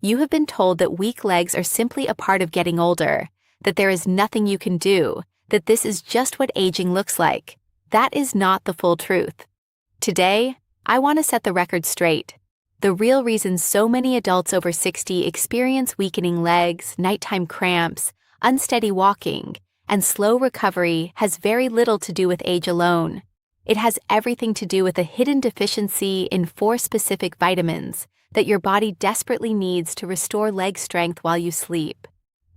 You have been told that weak legs are simply a part of getting older, that there is nothing you can do, that this is just what aging looks like. That is not the full truth. Today, I want to set the record straight. The real reason so many adults over 60 experience weakening legs, nighttime cramps, unsteady walking, and slow recovery has very little to do with age alone. It has everything to do with a hidden deficiency in 4 specific vitamins that your body desperately needs to restore leg strength while you sleep.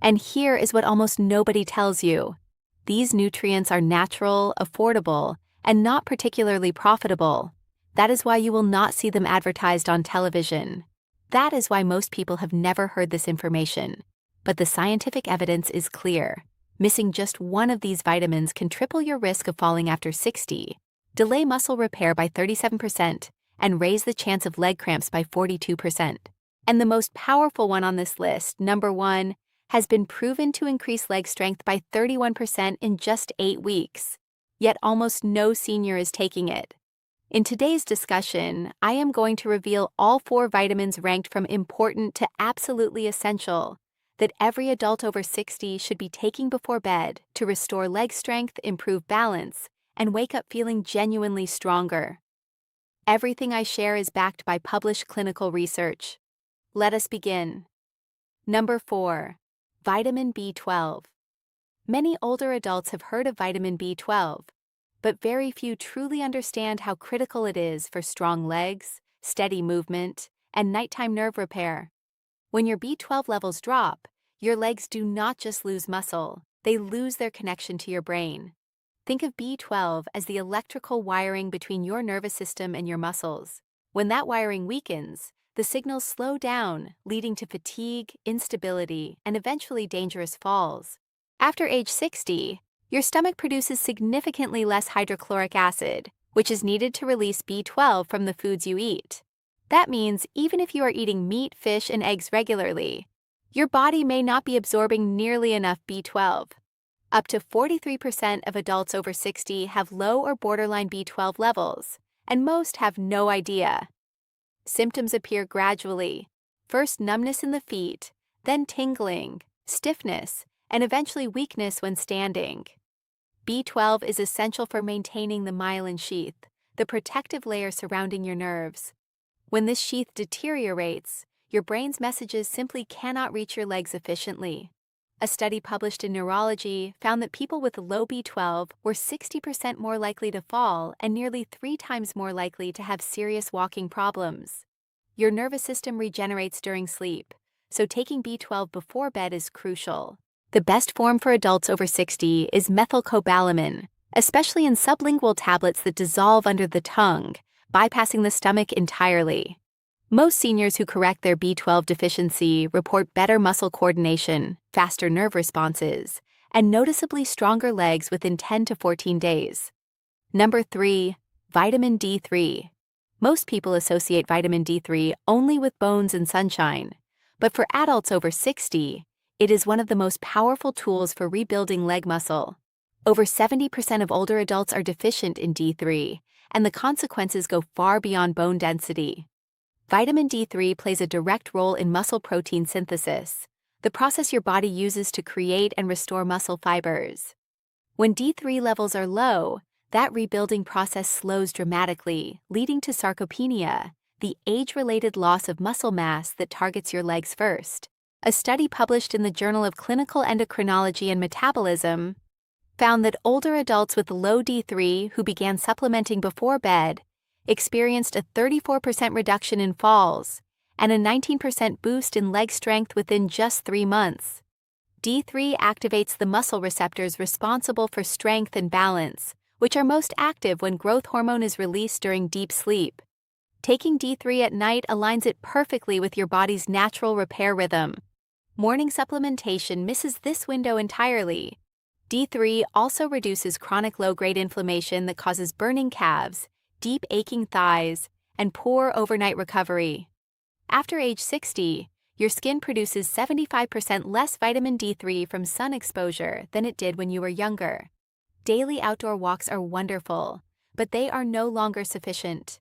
And here is what almost nobody tells you. These nutrients are natural, affordable, and not particularly profitable. That is why you will not see them advertised on television. That is why most people have never heard this information. But the scientific evidence is clear. Missing just one of these vitamins can triple your risk of falling after 60, delay muscle repair by 37%, and raise the chance of leg cramps by 42%. And the most powerful one on this list, number 1, has been proven to increase leg strength by 31% in just 8 weeks. Yet almost no senior is taking it. In today's discussion, I am going to reveal all 4 vitamins ranked from important to absolutely essential that every adult over 60 should be taking before bed to restore leg strength, improve balance, and wake up feeling genuinely stronger. Everything I share is backed by published clinical research. Let us begin. Number 4. Vitamin B12. Many older adults have heard of vitamin B12, but very few truly understand how critical it is for strong legs, steady movement, and nighttime nerve repair. When your B12 levels drop, your legs do not just lose muscle, they lose their connection to your brain. Think of B12 as the electrical wiring between your nervous system and your muscles. When that wiring weakens, the signals slow down, leading to fatigue, instability, and eventually dangerous falls. After age 60, your stomach produces significantly less hydrochloric acid, which is needed to release B12 from the foods you eat. That means even if you are eating meat, fish, and eggs regularly, your body may not be absorbing nearly enough B12. Up to 43% of adults over 60 have low or borderline B12 levels, and most have no idea. Symptoms appear gradually, first numbness in the feet, then tingling, stiffness, and eventually weakness when standing. B12 is essential for maintaining the myelin sheath, the protective layer surrounding your nerves. When this sheath deteriorates, your brain's messages simply cannot reach your legs efficiently. A study published in Neurology found that people with low B12 were 60% more likely to fall and nearly 3 times more likely to have serious walking problems. Your nervous system regenerates during sleep, so taking B12 before bed is crucial. The best form for adults over 60 is methylcobalamin, especially in sublingual tablets that dissolve under the tongue, bypassing the stomach entirely. Most seniors who correct their B12 deficiency report better muscle coordination, faster nerve responses, and noticeably stronger legs within 10 to 14 days. Number 3. Vitamin D3. Most people associate vitamin D3 only with bones and sunshine, but for adults over 60, it is one of the most powerful tools for rebuilding leg muscle. Over 70% of older adults are deficient in D3, and the consequences go far beyond bone density. Vitamin D3 plays a direct role in muscle protein synthesis, the process your body uses to create and restore muscle fibers. When D3 levels are low, that rebuilding process slows dramatically, leading to sarcopenia, the age-related loss of muscle mass that targets your legs first. A study published in the Journal of Clinical Endocrinology and Metabolism found that older adults with low D3 who began supplementing before bed experienced a 34% reduction in falls and a 19% boost in leg strength within just 3 months. D3 activates the muscle receptors responsible for strength and balance, which are most active when growth hormone is released during deep sleep. Taking D3 at night aligns it perfectly with your body's natural repair rhythm. Morning supplementation misses this window entirely. D3 also reduces chronic low-grade inflammation that causes burning calves, deep aching thighs, and poor overnight recovery. After age 60, your skin produces 75% less vitamin D3 from sun exposure than it did when you were younger. Daily outdoor walks are wonderful, but they are no longer sufficient.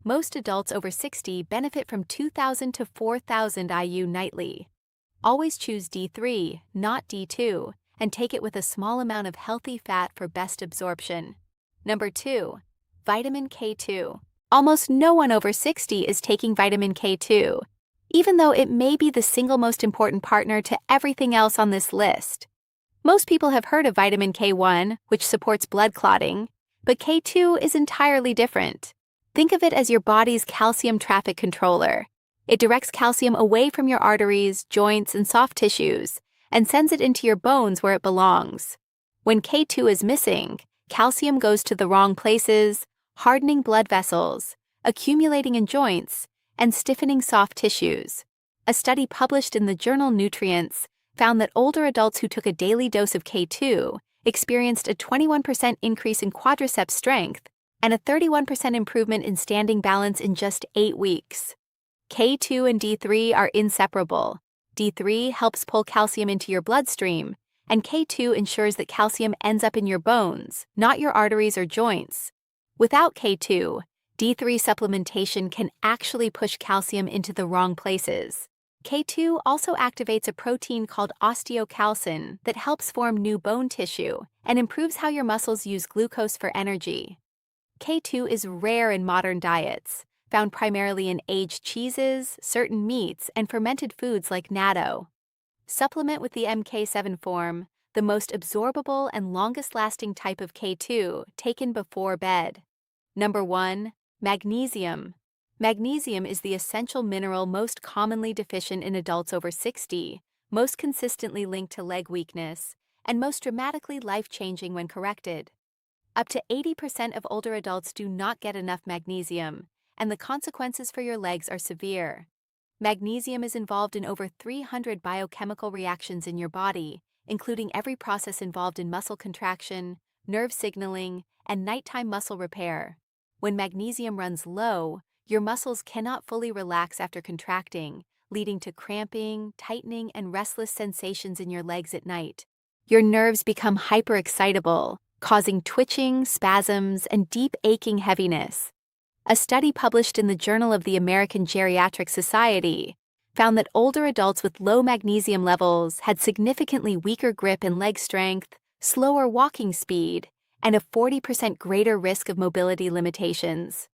Most adults over 60 benefit from 2,000 to 4,000 IU nightly. Always choose D3, not D2, and take it with a small amount of healthy fat for best absorption. Number 2. Vitamin K2. Almost no one over 60 is taking vitamin K2, even though it may be the single most important partner to everything else on this list. Most people have heard of vitamin K1, which supports blood clotting, but K2 is entirely different. Think of it as your body's calcium traffic controller. It directs calcium away from your arteries, joints, and soft tissues, and sends it into your bones where it belongs. When K2 is missing, calcium goes to the wrong places, hardening blood vessels, accumulating in joints, and stiffening soft tissues. A study published in the journal Nutrients found that older adults who took a daily dose of K2 experienced a 21% increase in quadriceps strength and a 31% improvement in standing balance in just 8 weeks. K2 and D3 are inseparable. D3 helps pull calcium into your bloodstream, and K2 ensures that calcium ends up in your bones, not your arteries or joints. Without K2, D3 supplementation can actually push calcium into the wrong places. K2 also activates a protein called osteocalcin that helps form new bone tissue and improves how your muscles use glucose for energy. K2 is rare in modern diets, found primarily in aged cheeses, certain meats, and fermented foods like natto. Supplement with the MK7 form, the most absorbable and longest-lasting type of K2 taken before bed. Number 1. Magnesium. Magnesium is the essential mineral most commonly deficient in adults over 60, most consistently linked to leg weakness, and most dramatically life-changing when corrected. Up to 80% of older adults do not get enough magnesium, and the consequences for your legs are severe. Magnesium is involved in over 300 biochemical reactions in your body, including every process involved in muscle contraction, nerve signaling, and nighttime muscle repair. When magnesium runs low, your muscles cannot fully relax after contracting, leading to cramping, tightening, and restless sensations in your legs at night. Your nerves become hyperexcitable, causing twitching, spasms, and deep aching heaviness. A study published in the Journal of the American Geriatric Society found that older adults with low magnesium levels had significantly weaker grip and leg strength, slower walking speed, and a 40% greater risk of mobility limitations.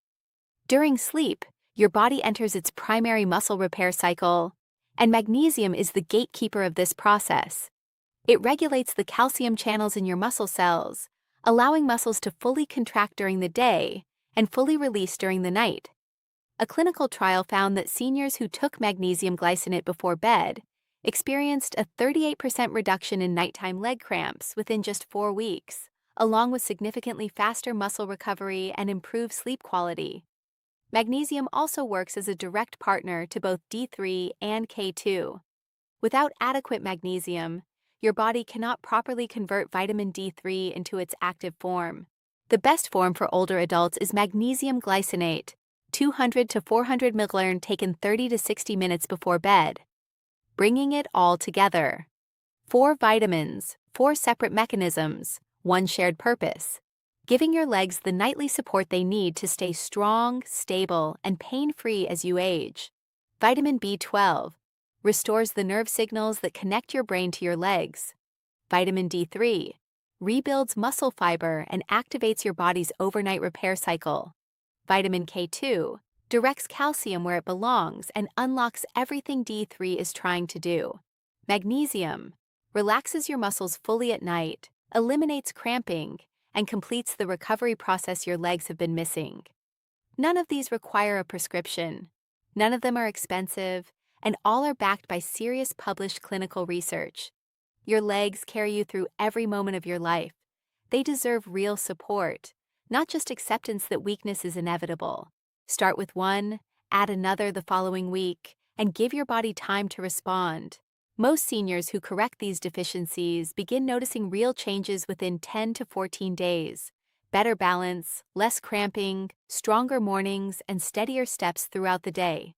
During sleep, your body enters its primary muscle repair cycle, and magnesium is the gatekeeper of this process. It regulates the calcium channels in your muscle cells, allowing muscles to fully contract during the day and fully release during the night. A clinical trial found that seniors who took magnesium glycinate before bed experienced a 38% reduction in nighttime leg cramps within just 4 weeks, along with significantly faster muscle recovery and improved sleep quality. Magnesium also works as a direct partner to both D3 and K2. Without adequate magnesium, your body cannot properly convert vitamin D3 into its active form. The best form for older adults is magnesium glycinate, 200 to 400 mg taken 30 to 60 minutes before bed. Bringing it all together. 4 vitamins, 4 separate mechanisms, 1 shared purpose. Giving your legs the nightly support they need to stay strong, stable, and pain-free as you age. Vitamin B12 restores the nerve signals that connect your brain to your legs. Vitamin D3 rebuilds muscle fiber and activates your body's overnight repair cycle. Vitamin K2 directs calcium where it belongs and unlocks everything D3 is trying to do. Magnesium relaxes your muscles fully at night, eliminates cramping, and completes the recovery process your legs have been missing. None of these require a prescription. None of them are expensive, and all are backed by serious published clinical research. Your legs carry you through every moment of your life. They deserve real support, not just acceptance that weakness is inevitable. Start with one, add another the following week, and give your body time to respond. Most seniors who correct these deficiencies begin noticing real changes within 10 to 14 days. Better balance, less cramping, stronger mornings, and steadier steps throughout the day.